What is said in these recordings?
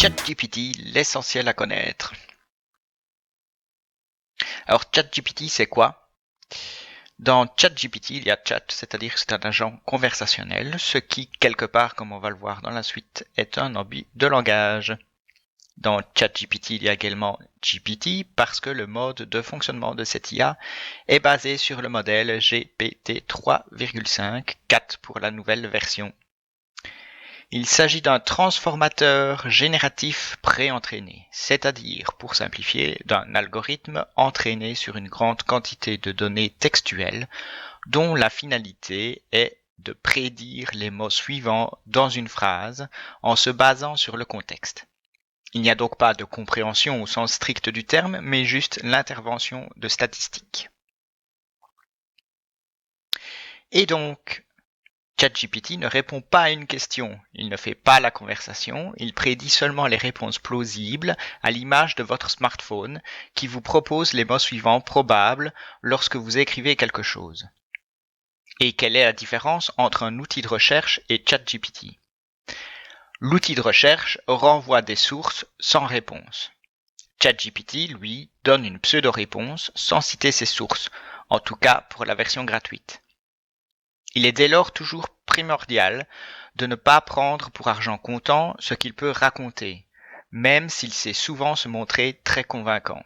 ChatGPT, l'essentiel à connaître. Alors ChatGPT, c'est quoi? Dans ChatGPT, il y a chat, c'est-à-dire que c'est un agent conversationnel, ce qui, quelque part, comme on va le voir dans la suite, est un objet de langage. Dans ChatGPT, il y a également GPT, parce que le mode de fonctionnement de cette IA est basé sur le modèle GPT 3,5, 4 pour la nouvelle version. Il s'agit d'un transformateur génératif pré-entraîné, c'est-à-dire, pour simplifier, d'un algorithme entraîné sur une grande quantité de données textuelles dont la finalité est de prédire les mots suivants dans une phrase en se basant sur le contexte. Il n'y a donc pas de compréhension au sens strict du terme, mais juste l'intervention de statistiques. Et donc, ChatGPT ne répond pas à une question, il ne fait pas la conversation, il prédit seulement les réponses plausibles à l'image de votre smartphone qui vous propose les mots suivants probables lorsque vous écrivez quelque chose. Et quelle est la différence entre un outil de recherche et ChatGPT? L'outil de recherche renvoie des sources sans réponse. ChatGPT, lui, donne une pseudo-réponse sans citer ses sources, en tout cas pour la version gratuite. Il est dès lors toujours primordial de ne pas prendre pour argent comptant ce qu'il peut raconter, même s'il sait souvent se montrer très convaincant.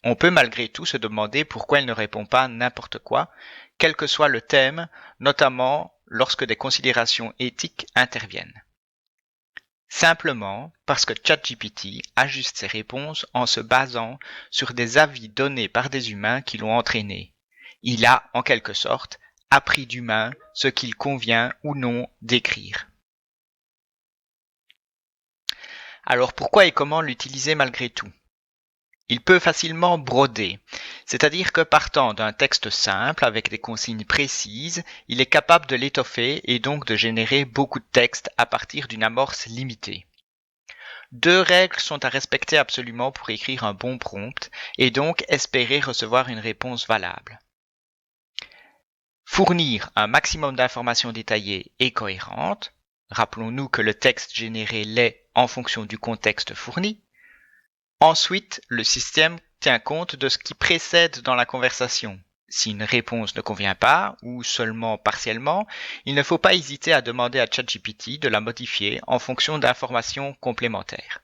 On peut malgré tout se demander pourquoi il ne répond pas n'importe quoi, quel que soit le thème, notamment lorsque des considérations éthiques interviennent. Simplement parce que ChatGPT ajuste ses réponses en se basant sur des avis donnés par des humains qui l'ont entraîné. Il a, en quelque sorte, appris d'humains ce qu'il convient ou non d'écrire. Alors pourquoi et comment l'utiliser malgré tout? Il peut facilement broder, c'est-à-dire que partant d'un texte simple avec des consignes précises, il est capable de l'étoffer et donc de générer beaucoup de texte à partir d'une amorce limitée. Deux règles sont à respecter absolument pour écrire un bon prompt et donc espérer recevoir une réponse valable. Fournir un maximum d'informations détaillées et cohérentes. Rappelons-nous que le texte généré l'est en fonction du contexte fourni. Ensuite, le système tient compte de ce qui précède dans la conversation. Si une réponse ne convient pas, ou seulement partiellement, il ne faut pas hésiter à demander à ChatGPT de la modifier en fonction d'informations complémentaires.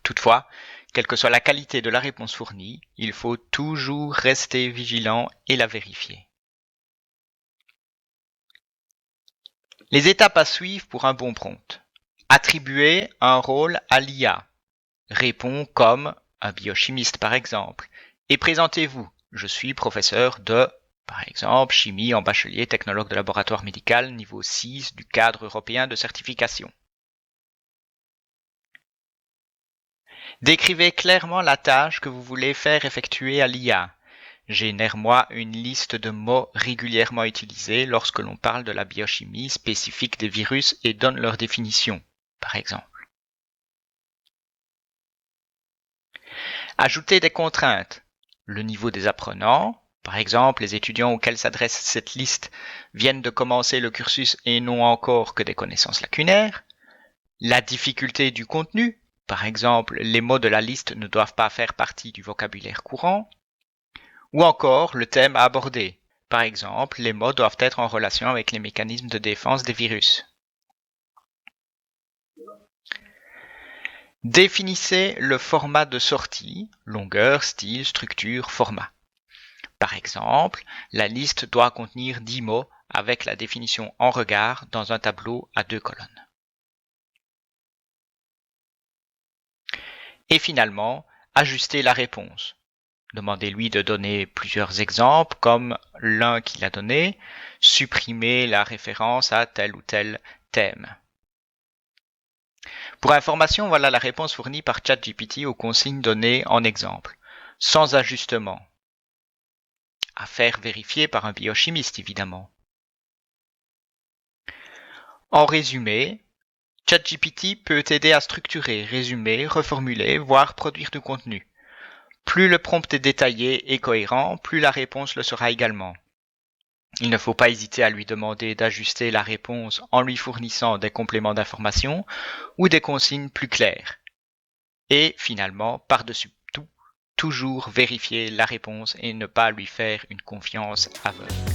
Toutefois, quelle que soit la qualité de la réponse fournie, il faut toujours rester vigilant et la vérifier. Les étapes à suivre pour un bon prompt. Attribuer un rôle à l'IA. Répond comme un biochimiste par exemple. Et présentez-vous. Je suis professeur de, par exemple, chimie en bachelier technologue de laboratoire médical niveau 6 du cadre européen de certification. Décrivez clairement la tâche que vous voulez faire effectuer à l'IA. Génère-moi une liste de mots régulièrement utilisés lorsque l'on parle de la biochimie spécifique des virus et donne leur définition, par exemple. Ajoutez des contraintes. Le niveau des apprenants, par exemple, les étudiants auxquels s'adresse cette liste viennent de commencer le cursus et n'ont encore que des connaissances lacunaires. La difficulté du contenu, par exemple, les mots de la liste ne doivent pas faire partie du vocabulaire courant. Ou encore le thème à aborder. Par exemple, les mots doivent être en relation avec les mécanismes de défense des virus. Définissez le format de sortie, longueur, style, structure, format. Par exemple, la liste doit contenir 10 mots avec la définition en regard dans un tableau à 2 colonnes. Et finalement, ajustez la réponse. Demandez-lui de donner plusieurs exemples comme l'un qu'il a donné, supprimez la référence à tel ou tel thème. Pour information, voilà la réponse fournie par ChatGPT aux consignes données en exemple, sans ajustement. À faire vérifier par un biochimiste évidemment. En résumé, ChatGPT peut aider à structurer, résumer, reformuler, voire produire du contenu. Plus le prompt est détaillé et cohérent, plus la réponse le sera également. Il ne faut pas hésiter à lui demander d'ajuster la réponse en lui fournissant des compléments d'information ou des consignes plus claires. Et finalement, par-dessus tout, toujours vérifier la réponse et ne pas lui faire une confiance aveugle.